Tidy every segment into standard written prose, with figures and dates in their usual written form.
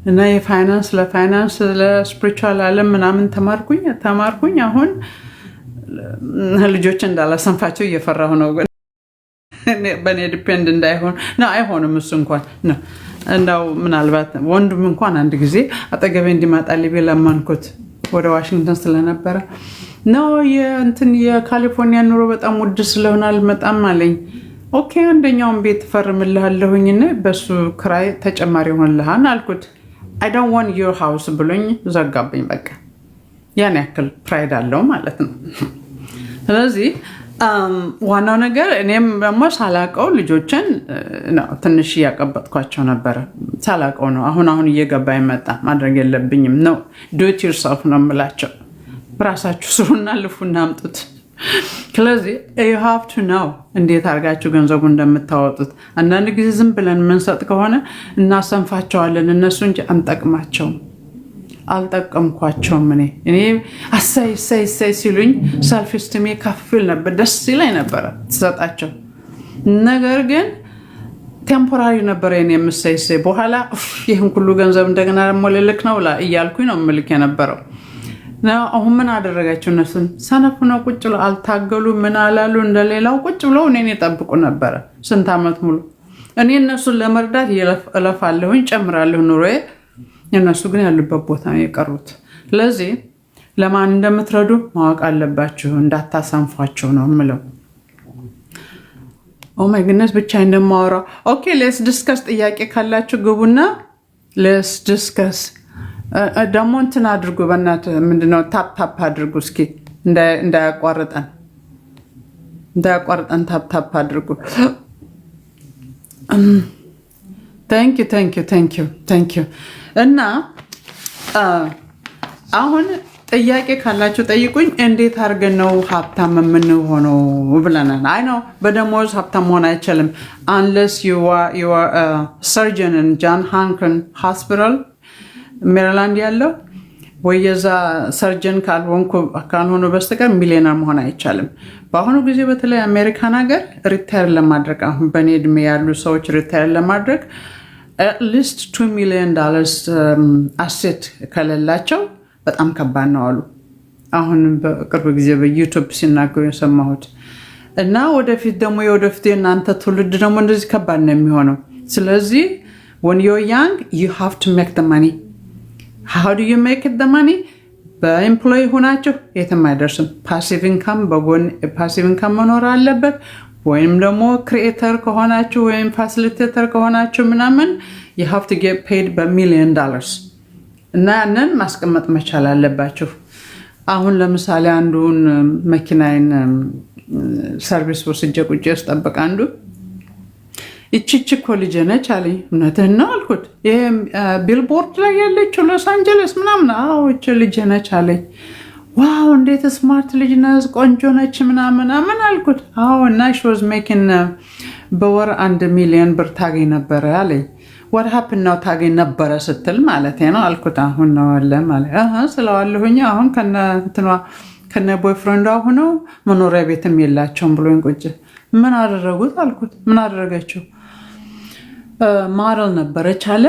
እና የፋይናንስ ለስፒሪቹዋል ዓለም ምናምን ተማርኩኝ። አሁን ልጆች እንዳላሰንፋቸው እየፈራሁ ነው። በእኔ ዲፔንድ እንዳይሆን ነው። አይሆንም እሱ እንኳን ነው። እንዳው ምናልባት ወንድም እንኳን አንድ ጊዜ አጠገቤ እንዲመጣልኝ ለማንኩት ወደ ዋሽንግተን ስለነበረ ነው። የካሊፎርኒያ ኑሮ በጣም ውድ ስለሆነ አልመጣም አለኝ። ኦኬ አንደኛውን ቤት ፈርምልሃለሁኝና በሱ ክራይ ተጨማሪ ይሆንልሃል አልኩት። I don't want your house ብሎኝ ዘጋብኝ። በቃ ያን ያክል ፕራይድ አለው ማለት ነው። ስለዚህ ዋናው ነገር እኔም ደግሞ ሳላቀው ልጆችን ነው ትንሽ እያቀበጥኳቸው ነበረ። ሳላቀው ነው አሁን እየገባ ይመጣ። ማድረግ የለብኝም ነው do it yourself ነው የምላቸው። ራሳችሁ ስሩና ልፉና አምጡት። ስለዚህ you have to know እንዴት አድርጋችሁ ገንዘቡ እንደምታወጡት። አንዳንድ ጊዜ ዝም ብለን የምንሰጥ ከሆነ እናሰንፋቸዋለን እነሱ እንጂ አንጠቅማቸውም። አልጠቀምኳቸውም። እኔ አሳይ ሲሉኝ ሰልፍ ስቲሜ ከፍል ነበር፣ ደስ ይለኝ ነበረ ተሰጣቸው። ነገር ግን ቴምፖራሪ ነበረ የኔ የምሰይ በኋላ ይህን ሁሉ ገንዘብ እንደገና ደግሞ ልልክ ነው እያልኩኝ ነው ምልክ የነበረው። አሁን ምን አደረጋቸው? እነሱን ሰነፍ ነው ቁጭ ብለው አልታገሉ፣ ምን አላሉ። እንደሌላው ቁጭ ብለው እኔን ይጠብቁ ነበረ ስንት ዓመት ሙሉ። እኔ እነሱን ለመርዳት እለፋለሁኝ፣ ጨምራለሁ ኑሮዬ። እነሱ ግን ያሉበት ቦታ ነው የቀሩት። ስለዚህ ለማን እንደምትረዱ ማወቅ አለባችሁ፣ እንዳታሰንፏቸው ነው የምለው። ኦ ማይ ጉድነስ ብቻ እንደማወራው። ኦኬ ሌትስ ዲስከስ። ጥያቄ ካላችሁ ግቡና ሌትስ ዲስከስ። ደግሞ እንትን አድርጉ በእናትህ ምንድነው ታፕ አድርጉ እስኪ እንዳያቋርጠን ታፕ አድርጉ። ታንክ ዩ እና አሁን ጥያቄ ካላችሁ ጠይቁኝ። እንዴት አድርገን ነው ሀብታም የምንሆነው ብለናል። አይ ነው በደሞዝ ሀብታም መሆን አይቻልም unless you are a surgeon in John Hancock Hospital ሜሪላንድ ያለው ወይ የዛ ሰርጀን ካልሆኑ በስተቀር ሚሊዮነር መሆን አይቻልም። በአሁኑ ጊዜ በተለይ አሜሪካን ሀገር ሪታየር ለማድረግ አሁን በእኔ እድሜ ያሉ ሰዎች ሪታየር ለማድረግ at least $2 million አሴት ከሌላቸው በጣም ከባድ ነው አሉ። አሁን በቅርብ ጊዜ በዩቲዩብ ሲናገሩ የሰማሁት እና ወደፊት ደግሞ የእናንተ ትውልድ ደግሞ እንደዚህ ከባድ ነው የሚሆነው። ስለዚህ when you're young you have to make the money. How do you make the money? በኤምፕሎይ ሆናችሁ የትም አይደርስም። ፓሲቭ ኢንካም መኖር አለበት። ወይም ደግሞ ክሪኤተር ከሆናችሁ ወይም ፋሲሊቴተር ከሆናችሁ ምናምን you have to get paid $1 million እና ያንን ማስቀመጥ መቻል አለባችሁ። አሁን ለምሳሌ አንዱን መኪናዬን ሰርቪስ ወስጄ ቁጭ ያስጠብቅ አንዱ እቺ ኮሌጅ ነች አለኝ። እውነትህን ነው አልኩት። ይሄ ቢልቦርድ ላይ ያለችው ሎስ አንጀለስ ምናምን። አዎ እቺ ልጅ ነች አለኝ። ዋው እንዴት ስማርት ልጅ ነች፣ ቆንጆ ነች ምናምን አልኩት። አዎ እና she was making በወር $1 ሚሊዮን ታገኝ ነበረ አለኝ። what happened ነው ታገኝ ነበረ ስትል ማለት ነው አልኩት። አሁን ነው አለ ማለት ስለዋለሁኝ አሁን ከነ ቦይፍሬንዷ ሆነው መኖሪያ ቤትም የላቸውም ብሎኝ ቁጭ። ምን አደረጉት አልኩት። ምን አደረገችው? ማረል ነበረች አለ።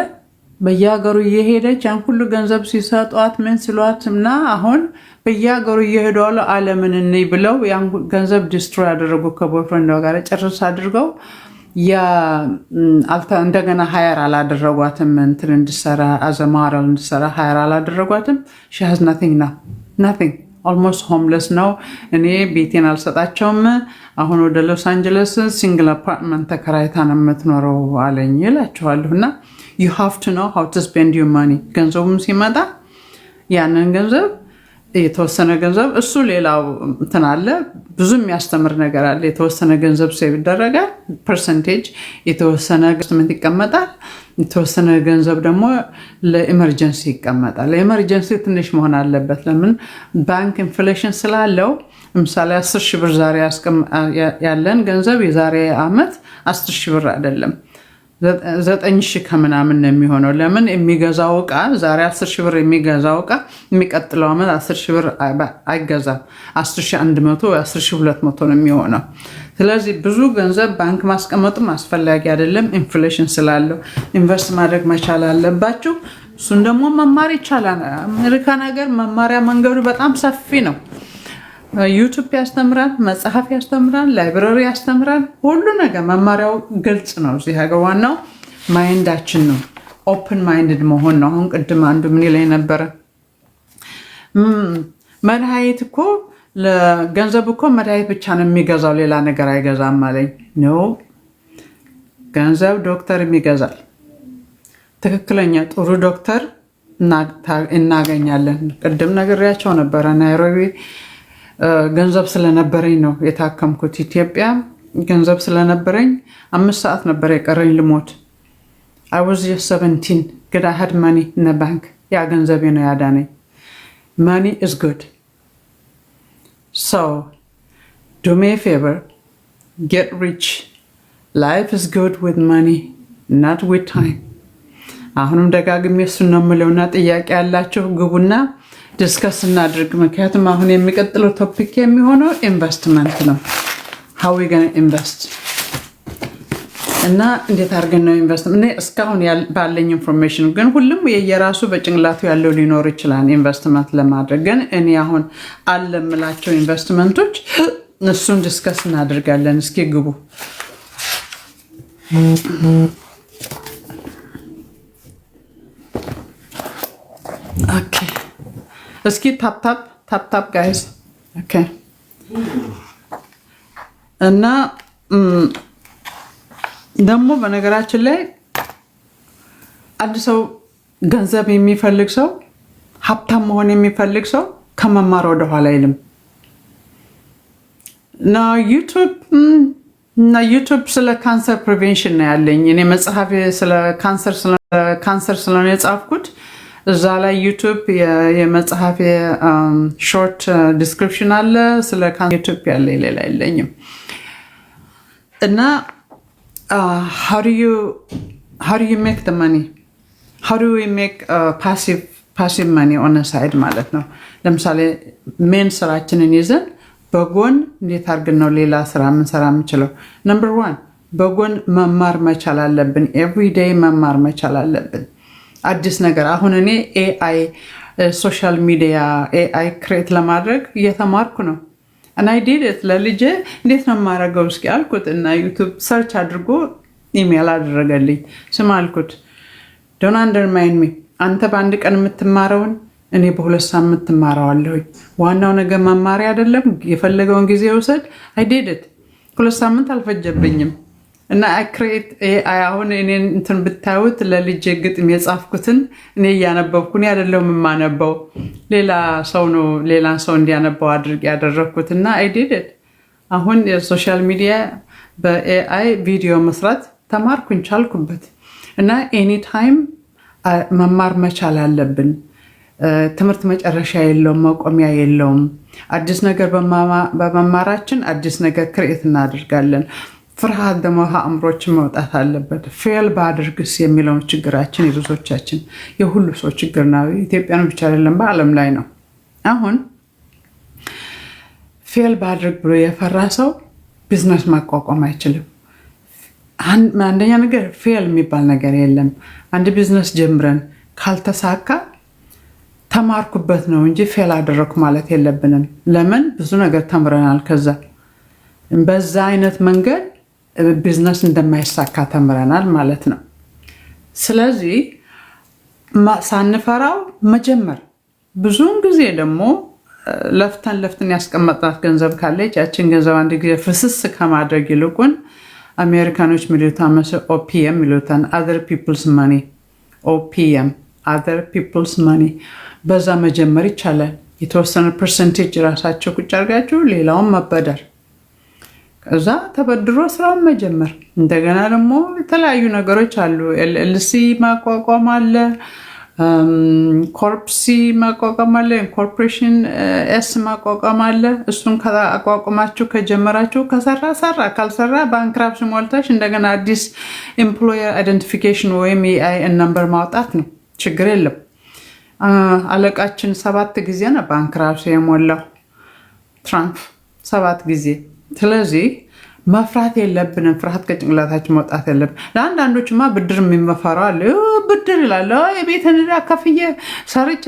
በየሀገሩ እየሄደች ያን ሁሉ ገንዘብ ሲሰጧት ምን ስሏት እና አሁን በየሀገሩ እየሄዱ አሉ ዓለምን እንይ ብለው ያን ገንዘብ ዲስትሮይ ያደረጉ ከቦይፍሬንዷ ጋር ጨርስ አድርገው እንደገና ሃየር አላደረጓትም። እንትን እንድሰራ አዘማራል እንድሰራ ሃየር አላደረጓትም። she has nothing almost homeless ነው። እኔ ቤቴን አልሰጣቸውም። አሁን ወደ ሎስ አንጀለስ ሲንግል አፓርትመንት ተከራይታ ነው የምትኖረው አለኝ ይላችኋለሁና you have to know how to spend your money። ገንዘቡም ሲመጣ ያንን ገንዘብ የተወሰነ ገንዘብ እሱ ሌላው እንትን አለ ብዙ የሚያስተምር ነገር አለ። የተወሰነ ገንዘብ ሴቭ ይደረጋል፣ ፐርሰንቴጅ የተወሰነ ገንዘብ ይቀመጣል፣ የተወሰነ ገንዘብ ደግሞ ለኤመርጀንሲ ይቀመጣል። ለኤመርጀንሲ ትንሽ መሆን አለበት። ለምን ባንክ ኢንፍሌሽን ስላለው ለምሳሌ 10,000 ብር ዛሬ ያለን ገንዘብ የዛሬ አመት 10,000 ብር አይደለም 9,000 ከምናምን ነው የሚሆነው። ለምን የሚገዛው ዕቃ ዛሬ 10,000 ብር የሚገዛው ዕቃ የሚቀጥለው አመት 10,000 ብር አይገዛም። 10,100 ወይ 10,200 ነው የሚሆነው። ስለዚህ ብዙ ገንዘብ ባንክ ማስቀመጥም አስፈላጊ አይደለም ኢንፍሌሽን ስላለው። ኢንቨስት ማድረግ መቻል አለባችሁ። እሱን ደግሞ መማር ይቻላል። አሜሪካን ሀገር መማሪያ መንገዱ በጣም ሰፊ ነው። ዩቱብ ያስተምራል፣ መጽሐፍ ያስተምራል፣ ላይብረሪ ያስተምራል። ሁሉ ነገር መማሪያው ግልጽ ነው። እዚህ ሀገር ዋናው ማይንዳችን ነው። ኦፕን ማይንድድ መሆን ነው። አሁን ቅድም አንዱ ምን ላይ ነበረ መድኃኒት እኮ ለገንዘብ እኮ መድኃኒት ብቻ ነው የሚገዛው፣ ሌላ ነገር አይገዛም አለኝ። ኖ ገንዘብ ዶክተርም ይገዛል። ትክክለኛ ጥሩ ዶክተር እናገኛለን። ቅድም ነግሬያቸው ነበረ። ናይሮቢ ገንዘብ ስለነበረኝ ነው የታከምኩት። ኢትዮጵያ ገንዘብ ስለነበረኝ 5 ሰዓት ነበር የቀረኝ ልሞት። I was just 17 but I had money in the bank. ያ ገንዘቤ ነው ያዳነኝ። Money is good. So do me a favor, get rich. Life is good with money, not with time. አሁንም ደጋግሜ እሱን ነው የምለውና ጥያቄ ያላችሁ ግቡና ዲስከስ እናድርግ። ምክንያቱም አሁን የሚቀጥለው ቶፒክ የሚሆነው ኢንቨስትመንት ነው። how we going to invest እና እንዴት አድርገን ነው ኢንቨስት። እኔ እስካሁን ባለኝ ኢንፎርሜሽን ግን ሁሉም የየራሱ በጭንቅላቱ ያለው ሊኖር ይችላል ኢንቨስትመንት ለማድረግ። ግን እኔ አሁን አለ የምላቸው ኢንቨስትመንቶች እሱን ዲስከስ እናደርጋለን። እስኪ ግቡ። ኦኬ እስኪ ታፕ ጋይስ። ኦኬ እና ደግሞ በነገራችን ላይ አንድ ሰው ገንዘብ የሚፈልግ ሰው ሀብታም መሆን የሚፈልግ ሰው ከመማር ወደ ኋላ አይልም። ዩቱብ ስለ ካንሰር ፕሪቬንሽን ነው ያለኝ። እኔ መጽሐፍ ስለ ካንሰር ስለሆነ የጻፍኩት እዛ ላይ ዩቱብ የመጽሐፍ ሾርት ዲስክሪፕሽን አለ። ስለ ዩቱብ ያለ ሌላ የለኝም። እና how do you make the money? How do we make passive money on the side ማለት ነው። ለምሳሌ ሜን ስራችንን ይዘን በጎን እንዴት አድርገን ነው ሌላ ስራ ምንሰራ የምንችለው? ነምበር 1 በጎን መማር መቻል አለብን። ኤቭሪዴይ መማር መቻል አለብን። አዲስ ነገር አሁን እኔ ኤአይ ሶሻል ሚዲያ ኤአይ ክሬት ለማድረግ እየተማርኩ ነው። እና አይዲት ለልጄ እንዴት ነው የማደርገው እስኪ አልኩት እና ዩቱብ ሰርች አድርጎ ኢሜል አደረገልኝ። ስም አልኩት ዶንት አንደርማይን ሚ። አንተ በአንድ ቀን የምትማረውን እኔ በ2 ሳምንት ትማረዋለሁ። ዋናው ነገር መማሪያ አይደለም፣ የፈለገውን ጊዜ ውሰድ። አይዲት 2 ሳምንት አልፈጀብኝም። እና ክሬት አሁን እኔን እንትን ብታዩት ለልጄ ግጥም የጻፍኩትን እኔ እያነበብኩ እኔ አይደለሁም የማነበው፣ ሌላ ሰው ነው ሌላ ሰው እንዲያነበው አድርግ ያደረኩት። እና አይዲት አሁን የሶሻል ሚዲያ በኤአይ ቪዲዮ መስራት ተማርኩኝ፣ ቻልኩበት። እና ኤኒ ታይም መማር መቻል አለብን። ትምህርት መጨረሻ የለውም፣ መቆሚያ የለውም። አዲስ ነገር በመማራችን አዲስ ነገር ክሬት እናደርጋለን። ፍርሃት ደግሞ አእምሮችን መውጣት አለበት። ፌል ባድርግስ የሚለውን ችግራችን የብዙዎቻችን የሁሉ ሰው ችግር ነው። ኢትዮጵያን ብቻ አይደለም በዓለም ላይ ነው። አሁን ፌል ባድርግ ብሎ የፈራ ሰው ቢዝነስ ማቋቋም አይችልም። አንደኛ ነገር ፌል የሚባል ነገር የለም። አንድ ቢዝነስ ጀምረን ካልተሳካ ተማርኩበት ነው እንጂ ፌል አደረኩ ማለት የለብንም። ለምን ብዙ ነገር ተምረናል። ከዛ በዛ አይነት መንገድ ቢዝነስ እንደማይሳካ ተምረናል ማለት ነው። ስለዚህ ሳንፈራው መጀመር። ብዙውን ጊዜ ደግሞ ለፍተን ያስቀመጥናት ገንዘብ ካለች ያችን ገንዘብ አንድ ጊዜ ፍስስ ከማድረግ ይልቁን አሜሪካኖች ሚሉታን ኦፒኤም ሚሉታን other people's money ኦፒኤም other people's money በዛ መጀመር ይቻላል። የተወሰነ ፐርሰንቴጅ ራሳቸው ቁጭ አድርጋችሁ ሌላውን መበደር፣ ከዛ ተበድሮ ስራውን መጀመር። እንደገና ደግሞ የተለያዩ ነገሮች አሉ። ኤልኤልሲ ማቋቋም አለ፣ ኮርፕሲ ማቋቋም አለ፣ ኢንኮርፖሬሽን ኤስ ማቋቋም አለ። እሱን አቋቁማችሁ ከጀመራችሁ ከሰራ ካልሰራ ባንክራፕሲ ሞልታች እንደገና አዲስ ኤምፕሎየር አይደንቲፊኬሽን ወይም የአይኤን ነምበር ማውጣት ነው። ችግር የለም። አለቃችን 7 ጊዜ ነው ባንክራፕሲ የሞላው ትራምፕ 7 ጊዜ። ስለዚህ መፍራት የለብንም። ፍርሃት ከጭንቅላታችን መውጣት የለብን። ለአንዳንዶችማ ብድር የሚመፈራው አለ። ብድር ይላል። የቤትን ዕዳ ከፍዬ ሰርቼ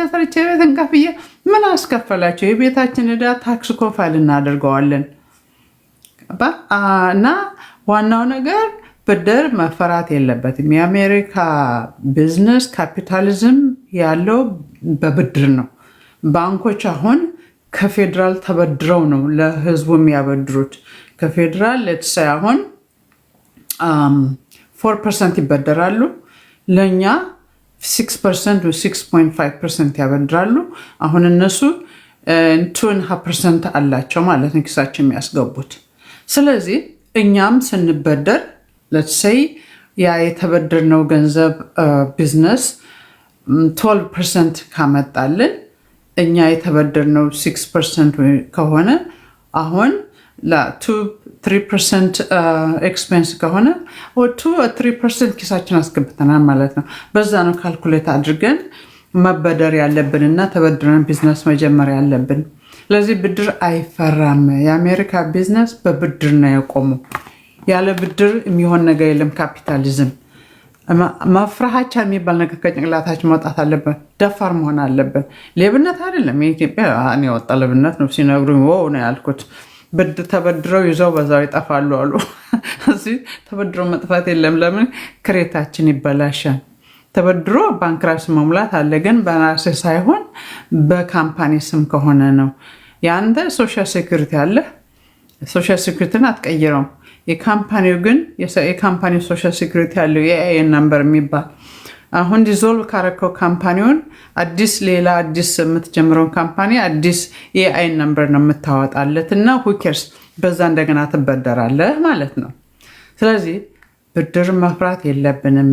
ቤትን ከፍዬ ምን አስከፈላቸው? የቤታችን ዕዳ ታክስ ኮፋይል እናደርገዋለን። እና ዋናው ነገር ብድር መፈራት የለበትም። የአሜሪካ ቢዝነስ ካፒታሊዝም ያለው በብድር ነው። ባንኮች አሁን ከፌዴራል ተበድረው ነው ለህዝቡ የሚያበድሩት። ከፌዴራል ለተሳይ አሁን 4% ይበደራሉ፣ ለእኛ 6% 6.5% ያበድራሉ። አሁን እነሱ 2.5% አላቸው ማለት ነው ኪሳቸው የሚያስገቡት። ስለዚህ እኛም ስንበደር ለተሳይ ያ የተበደርነው ገንዘብ ቢዝነስ 12% ካመጣልን እኛ የተበደርነው 6% ከሆነ አሁን ለ2-3% ኤክስፔንስ ከሆነ 2-3% ኪሳችን አስገብተናል ማለት ነው። በዛ ነው ካልኩሌት አድርገን መበደር ያለብንና ተበድረን ቢዝነስ መጀመር ያለብን። ለዚህ ብድር አይፈራም። የአሜሪካ ቢዝነስ በብድር ነው የቆመው። ያለ ብድር የሚሆን ነገር የለም። ካፒታሊዝም መፍራሃቻ የሚባል ነገር ከጭንቅላታችን መውጣት አለብን። ደፋር መሆን አለብን። ሌብነት አይደለም። የኢትዮጵያ እኔ የወጣ ሌብነት ነው ሲነግሩኝ ነው ያልኩት። ተበድረው ይዘው በዛው ይጠፋሉ አሉ። እዚህ ተበድረው መጥፋት የለም። ለምን ክሬታችን ይበላሻል። ተበድሮ ባንክራፕሲ መሙላት አለ፣ ግን በራሴ ሳይሆን በካምፓኒ ስም ከሆነ ነው። ያንተ ሶሻል ሴኩሪቲ አለ፣ ሶሻል ሴኩሪቲን አትቀይረውም። የካምፓኒው ግን የካምፓኒው ሶሻል ሴኩሪቲ ያለው የአይኤን ነምበር የሚባል አሁን ዲዞልቭ ካረከው ካምፓኒውን ሌላ አዲስ የምትጀምረውን ካምፓኒ አዲስ የአይኤን ነምበር ነው የምታወጣለት እና ሁኬርስ በዛ እንደገና ትበደራለህ ማለት ነው። ስለዚህ ብድር መፍራት የለብንም።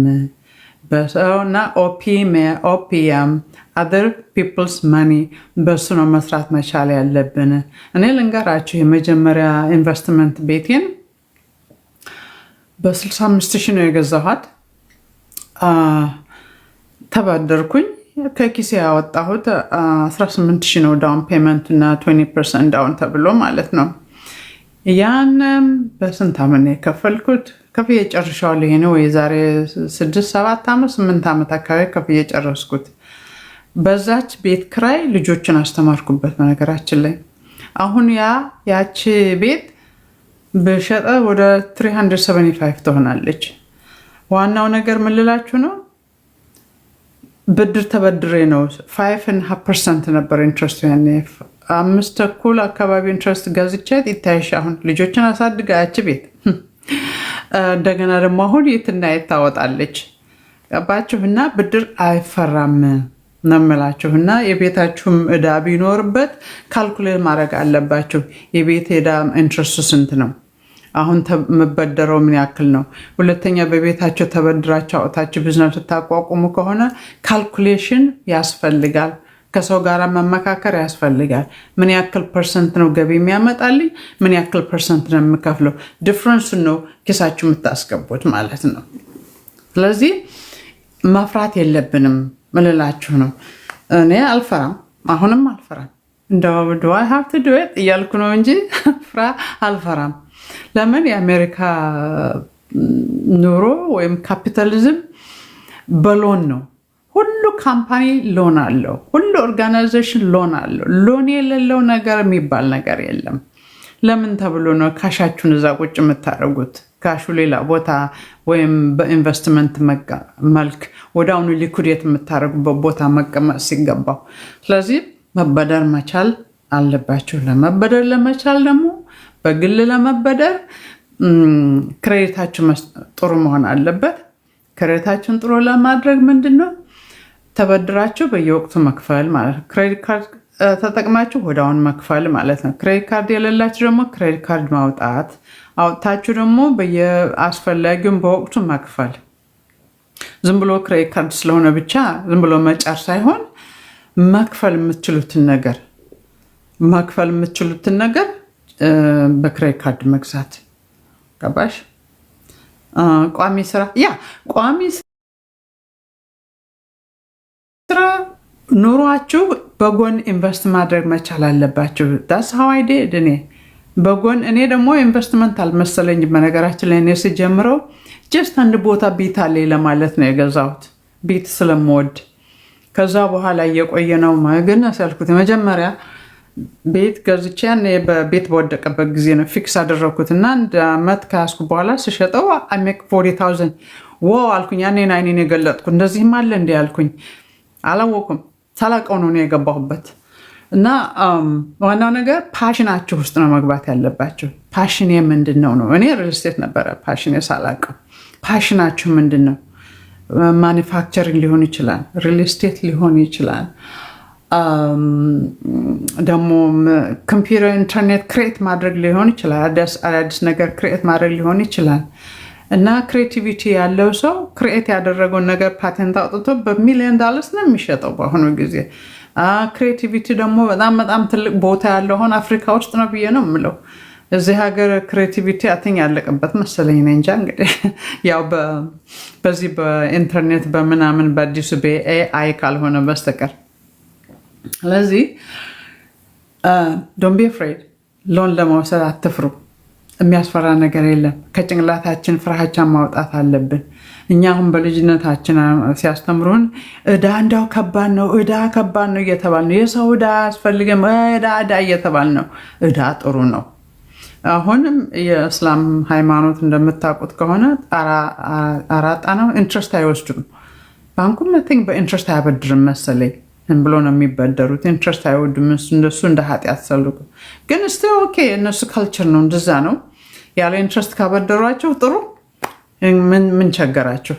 በሰውና ኦፒኤም other people's money በሱ ነው መስራት መቻል ያለብን። እኔ ልንገራችሁ የመጀመሪያ ኢንቨስትመንት ቤቴን በ65,000 ነው የገዛኋት። ተበደርኩኝ። ከኪሴ ያወጣሁት 18,000 ነው ዳውን ፔመንት እና 20% ዳውን ተብሎ ማለት ነው። ያንም በስንት ዓመት ነው የከፈልኩት? ከፍዬ ጨርሻለሁ። ይሄ ነው የዛሬ 6-7 ዓመት 8 ዓመት አካባቢ ከፍዬ ጨረስኩት። በዛች ቤት ክራይ ልጆችን አስተማርኩበት። በነገራችን ላይ አሁን ያቺ ቤት በሸጠ ወደ 375 ትሆናለች። ዋናው ነገር ምን ልላችሁ ነው? ብድር ተበድሬ ነው 5.5% ነበር ኢንትረስት። ያኔ 5.25 አካባቢ ኢንትረስት ገዝቻት ይታይሽ። አሁን ልጆችን አሳድጋ ያቺ ቤት እንደገና ደግሞ አሁን የትና የት ታወጣለች። ገባችሁና? ብድር አይፈራም ነው የምላችሁና የቤታችሁም ዕዳ ቢኖርበት ካልኩሌት ማድረግ አለባችሁ። የቤት ዕዳ ኢንትረስቱ ስንት ነው? አሁን መበደረው ምን ያክል ነው? ሁለተኛ በቤታቸው ተበድራቸው አውጣችሁ ቢዝነስ ታቋቁሙ ከሆነ ካልኩሌሽን ያስፈልጋል። ከሰው ጋር መመካከር ያስፈልጋል። ምን ያክል ፐርሰንት ነው ገቢ የሚያመጣልኝ? ምን ያክል ፐርሰንት ነው የምከፍለው? ዲፍረንሱን ነው ኪሳችሁ የምታስገቡት ማለት ነው። ስለዚህ መፍራት የለብንም ምልላችሁ ነው። እኔ አልፈራም፣ አሁንም አልፈራም። እንደው do I have to do it እያልኩ ነው እንጂ አልፈራም። ለምን? የአሜሪካ ኑሮ ወይም ካፒታሊዝም በሎን ነው። ሁሉ ካምፓኒ ሎን አለው፣ ሁሉ ኦርጋናይዜሽን ሎን አለው። ሎን የሌለው ነገር የሚባል ነገር የለም። ለምን ተብሎ ነው ካሻችሁን እዛ ቁጭ የምታደርጉት? ካሹ ሌላ ቦታ ወይም በኢንቨስትመንት መልክ ወዳውኑ ሊኩዴት የምታደርጉበት ቦታ መቀመጥ ሲገባው። ስለዚህ መበደር መቻል አለባችሁ። ለመበደር ለመቻል ደግሞ በግል ለመበደር ክሬዲታችሁ ጥሩ መሆን አለበት። ክሬዲታችሁን ጥሩ ለማድረግ ምንድነው? ተበድራችሁ በየወቅቱ መክፈል ማለት ነው። ክሬዲት ካርድ ተጠቅማችሁ ወዳውን መክፈል ማለት ነው። ክሬዲት ካርድ የሌላችሁ ደግሞ ክሬዲት ካርድ ማውጣት፣ አውጥታችሁ ደግሞ በየአስፈላጊውን በወቅቱ መክፈል። ዝም ብሎ ክሬዲት ካርድ ስለሆነ ብቻ ዝም ብሎ መጫር ሳይሆን መክፈል የምትችሉትን ነገር በክሬዲት ካርድ መግዛት። ገባሽ? ቋሚ ስራ ኑሯችሁ በጎን ኢንቨስት ማድረግ መቻል አለባችሁ። ዳስ ሃው አይ ዲድ እኔ በጎን እኔ ደግሞ ኢንቨስትመንት አልመሰለኝም። በነገራችን ላይ እኔ ስጀምረው ጀስት አንድ ቦታ ቤት አለ ለማለት ነው የገዛሁት፣ ቤት ስለምወድ። ከዛ በኋላ እየቆየ ነው ማግነስ ያልኩት። መጀመሪያ ቤት ገዝቼ በቤት በወደቀበት ጊዜ ነው ፊክስ አደረኩት እና አንድ አመት ከያዝኩ በኋላ ስሸጠው I make 40,000 ዋው አልኩኝ። ያኔን አይኔን የገለጥኩ እንደዚህም አለ እንዲ ያልኩኝ። አላወኩም፣ ሳላውቀው ነው የገባሁበት። እና ዋናው ነገር ፓሽናችሁ ውስጥ ነው መግባት ያለባችሁ። ፓሽን ምንድን ነው? እኔ ሪል ስቴት ነበረ ፓሽን ሳላውቀው። ፓሽናችሁ ምንድን ነው? ማኒፋክቸሪንግ ሊሆን ይችላል፣ ሪል ስቴት ሊሆን ይችላል፣ ደግሞ ኮምፒውተር ኢንተርኔት ክሬት ማድረግ ሊሆን ይችላል፣ አዳዲስ ነገር ክሬት ማድረግ ሊሆን ይችላል። እና ክሬቲቪቲ ያለው ሰው ክሬት ያደረገውን ነገር ፓቴንት አውጥቶ $1,000,000 ነው የሚሸጠው በአሁኑ ጊዜ። ክሬቲቪቲ ደግሞ በጣም በጣም ትልቅ ቦታ ያለው አሁን አፍሪካ ውስጥ ነው ብዬ ነው የምለው። እዚህ ሀገር ክሬቲቪቲ አትኝ ያለቀበት መሰለኝ ነው እንጃ። እንግዲህ ያው በዚህ በኢንተርኔት በምናምን በአዲሱ በኤአይ ካልሆነ በስተቀር። ስለዚህ ዶንት ቢ አፍሬድ፣ ሎን ለመውሰድ አትፍሩ። የሚያስፈራ ነገር የለም። ከጭንቅላታችን ፍርሃቻን ማውጣት አለብን። እኛ አሁን በልጅነታችን ሲያስተምሩን እዳ እንዳው ከባድ ነው፣ እዳ ከባድ ነው እየተባል ነው። የሰው እዳ አያስፈልግም፣ እዳ እየተባል ነው። እዳ ጥሩ ነው። አሁንም የእስላም ሃይማኖት እንደምታውቁት ከሆነ አራጣ ነው፣ ኢንትረስት አይወስዱም። ባንኩም ነቲንግ በኢንትረስት አያበድርም መሰለኝ ብሎ ነው የሚበደሩት። ኢንትረስት አይወዱም። እንደሱ እንደ ኃጢአት ሰልቁ። ግን እስቲ ኦኬ፣ እነሱ ካልቸር ነው፣ እንደዛ ነው። ያለ ኢንትረስት ካበደሯቸው ጥሩ፣ ምን ቸገራቸው?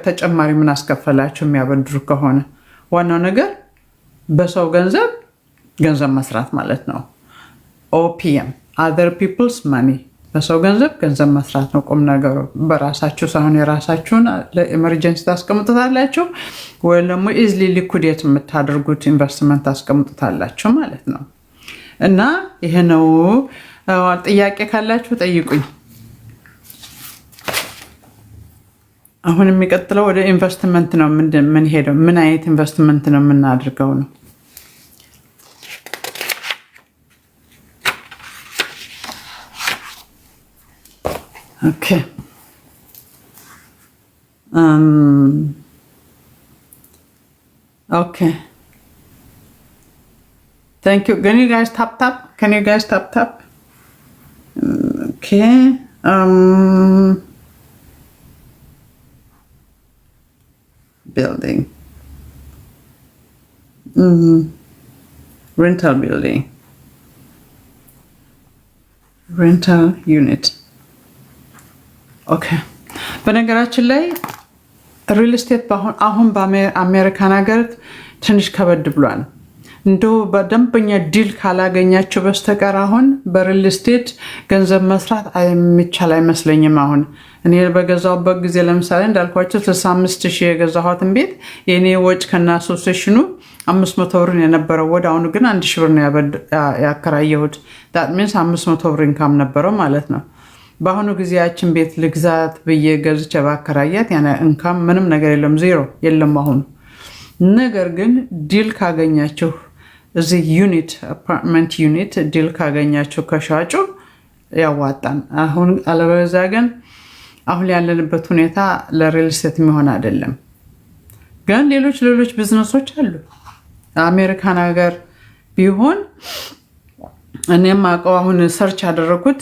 ተጨማሪ ምን አስከፈላቸው የሚያበድሩ ከሆነ? ዋናው ነገር በሰው ገንዘብ መስራት ማለት ነው። ኦፒኤም other people's money፣ በሰው ገንዘብ መስራት ነው ቁም ነገሩ። በራሳችሁ ሳይሆን የራሳችሁን ለኤመርጀንሲ ታስቀምጡታላችሁ፣ ወይም ደግሞ ኢዝሊ ሊኩዴት የምታደርጉት ኢንቨስትመንት ታስቀምጡታላችሁ ማለት ነው። እና ይሄ ነው። ጥያቄ ካላችሁ ጠይቁኝ። አሁን የሚቀጥለው ወደ ኢንቨስትመንት ነው። ምን ሄደው ምን አይነት ኢንቨስትመንት ነው የምናደርገው ነው። Okay. Okay. Thank you. Can you guys tap? Can you guys tap? Okay. Building. Rental building. Rental unit. ኦኬ። በነገራችን ላይ ሪል ስቴት አሁን በአሜሪካን ሀገር ትንሽ ከበድ ብሏል። እንደው በደንበኛ ዲል ካላገኛቸው በስተቀር አሁን በሪል ስቴት ገንዘብ መስራት የሚቻል አይመስለኝም። አሁን እኔ በገዛሁበት ጊዜ ለምሳሌ እንዳልኳቸው 65,000 የገዛሁትን ቤት የኔ ወጭ ከና አሶሲዬሽኑ 500 ብር የነበረው ወደ አሁኑ ግን 1,000 ብር ነው ያከራየሁት። ዳት ሚንስ 500 ብር ኢንካም ነበረው ማለት ነው። በአሁኑ ጊዜያችን ቤት ልግዛት ብዬ ገዝቼ ባከራያት ያና እንካም ምንም ነገር የለም፣ ዜሮ የለም አሁን። ነገር ግን ዲል ካገኛችሁ እዚህ ዩኒት አፓርትመንት ዩኒት ዲል ካገኛችሁ ከሻጩ ያዋጣን። አሁን አለበለዚያ ግን አሁን ያለንበት ሁኔታ ለሪል ስቴት የሚሆን አይደለም። ግን ሌሎች ቢዝነሶች አሉ። አሜሪካን ሀገር ቢሆን እኔም አውቀው አሁን ሰርች ያደረኩት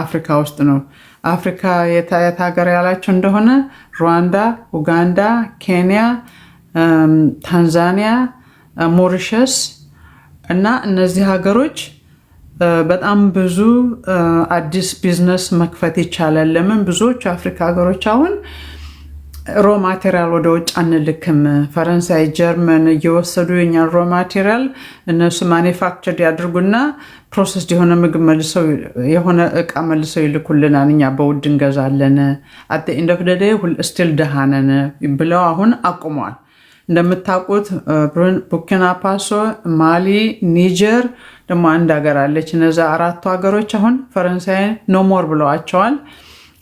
አፍሪካ ውስጥ ነው። አፍሪካ የት ሀገር ያላቸው እንደሆነ ሩዋንዳ፣ ኡጋንዳ፣ ኬንያ፣ ታንዛኒያ፣ ሞሪሸስ እና እነዚህ ሀገሮች በጣም ብዙ አዲስ ቢዝነስ መክፈት ይቻላል። ለምን ብዙዎቹ አፍሪካ ሀገሮች አሁን ሮ ማቴሪያል ወደ ውጭ አንልክም። ፈረንሳይ፣ ጀርመን እየወሰዱ የኛን ሮ ማቴሪያል እነሱ ማኒፋክቸር ያድርጉና ፕሮሰስ የሆነ ምግብ መልሰው የሆነ እቃ መልሰው ይልኩልናል። እኛ በውድ እንገዛለን። አት ኤንድ ኦፍ ዘ ዴይ ስቲል ደሃነን ብለው አሁን አቁመዋል። እንደምታውቁት ቡርኪና ፋሶ፣ ማሊ፣ ኒጀር ደግሞ አንድ ሀገር አለች። እነዛ አራቱ ሀገሮች አሁን ፈረንሳይ ኖሞር ብለዋቸዋል።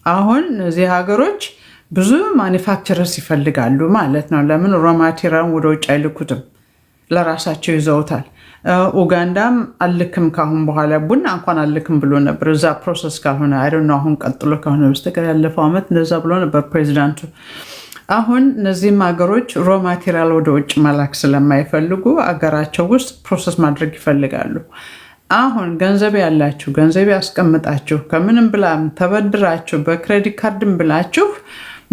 አሁን እነዚህ ሀገሮች ብዙ ማኒፋክቸረርስ ይፈልጋሉ ማለት ነው። ለምን ሮ ማቴሪያል ወደ ውጭ አይልኩትም፣ ለራሳቸው ይዘውታል። ኡጋንዳም አልክም ካሁን በኋላ ቡና እንኳን አልክም ብሎ ነበር እዛ ፕሮሰስ ካልሆነ አይ ዶንት ኖ አሁን ቀጥሎ ከሆነ በስተቀር ያለፈው አመት እንደዛ ብሎ ነበር ፕሬዚዳንቱ። አሁን እነዚህም ሀገሮች ሮ ማቴሪያል ወደ ውጭ መላክ ስለማይፈልጉ አገራቸው ውስጥ ፕሮሰስ ማድረግ ይፈልጋሉ። አሁን ገንዘብ ያላችሁ ገንዘብ ያስቀምጣችሁ ከምንም ብላም ተበድራችሁ በክሬዲት ካርድም ብላችሁ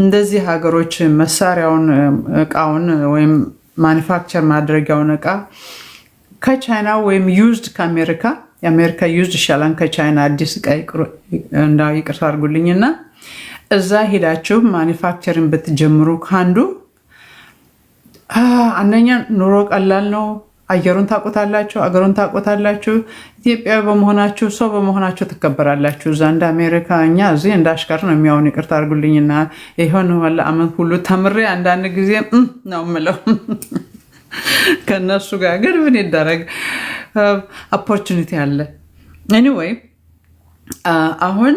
እንደዚህ ሀገሮች መሳሪያውን እቃውን ወይም ማኒፋክቸር ማድረጊያውን እቃ ከቻይና ወይም ዩዝድ ከአሜሪካ የአሜሪካ ዩዝድ ይሻላል ከቻይና አዲስ እቃ ይቅርታ አድርጉልኝና እዛ ሄዳችሁ ማኒፋክቸሪንግ ብትጀምሩ ካንዱ አንደኛ ኑሮ ቀላል ነው። አየሩን ታቆታላችሁ፣ አገሩን ታቆታላችሁ። ኢትዮጵያዊ በመሆናችሁ ሰው በመሆናችሁ ትከበራላችሁ። እዛ እንደ አሜሪካኛ እዚህ እንደ አሽከር ነው የሚያውን ይቅርታ አድርጉልኝና ይሆን ወላ አመት ሁሉ ተምሬ አንዳንድ ጊዜ ነው የምለው ከነሱ ጋር ግን ምን ይደረግ ኦፖርቹኒቲ አለ። ኤኒዌይ አሁን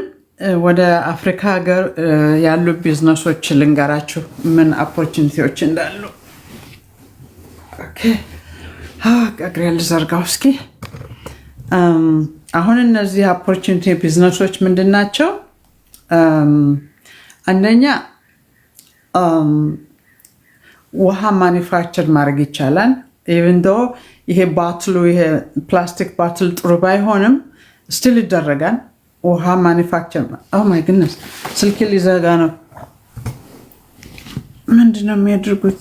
ወደ አፍሪካ ሀገር ያሉ ቢዝነሶች ልንገራችሁ ምን ኦፖርቹኒቲዎች እንዳሉ። ኦኬ ቀግሬ ልዘርጋው እስኪ። አሁን እነዚህ ኦፖርቹኒቲ ቢዝነሶች ምንድን ናቸው? አንደኛ ውሃ ማኒፋክቸር ማድረግ ይቻላል። ኢቭን ዶ ይሄ ባትሉ ይሄ ፕላስቲክ ባትል ጥሩ ባይሆንም ስቲል ይደረጋል። ውሃ ማኒፋክቸር ኦ ማይ ጉድነስ ስልክ ሊዘጋ ነው። ምንድነው የሚያደርጉት?